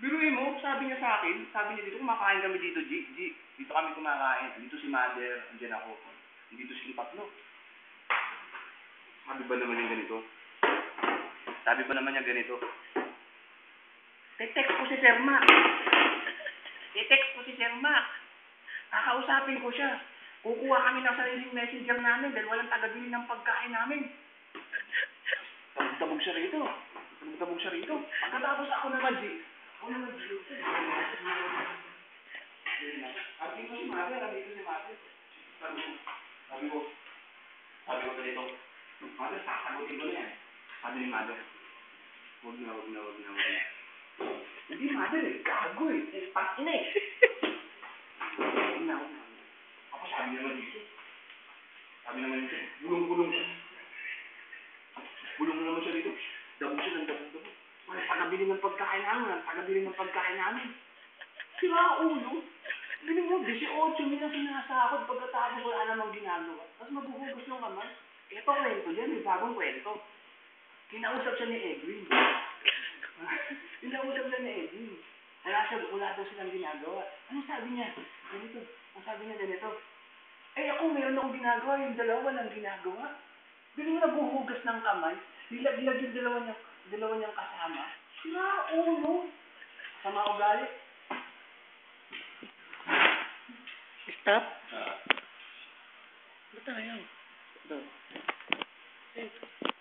Biruin mo, sabi niya sa akin, sabi niya dito, kumakain kami dito, dito kami kumakain, dito si Mother, andyan ako, dito silang tatlo. Sabi ba naman niya ganito? Sabi ba naman niya ganito? Te-text ko si Sir Mac. I-text ko si Sir Mac. Kakausapin ko siya. Kukuha kami ng sariling messenger namin dahil walang tagabili ng pagkain namin. Tabog siya rito. Tabog siya rito. Pagkatapos ako naman, ako naman, Andito si Mother. Sabi ko ganito. Mother, sasagutin ko na yan. Sabi ni Mother, wag na. Hindi, Mother eh. Gago eh. Pangina eh. Wag na. Ako sabi naman dito. Bulong-bulong siya. Bulong naman siya dito. Dabog siya ng dabog. Walang tagabili ng pagkain namin. Sira ulo. Bili mo, 18 nila sinasakot pagkatapos wala namang ginagawa. Tapos maghuhugas ng kamay. Ito kwento dyan, may bagong kwento. Kinausap siya ni Edwin. Wala daw silang ginagawa. Ano sabi niya? Ganito. Ang sabi niya ganito. Eh ako, meron akong ginagawa. Yung dalawa walang ginagawa. Bili mo naghuhugas ng kamay. Dilag-dilag yung dalawa niyang kasama. Sira ulo. Sama ugali. Stop? Ba't ayaw? Ito.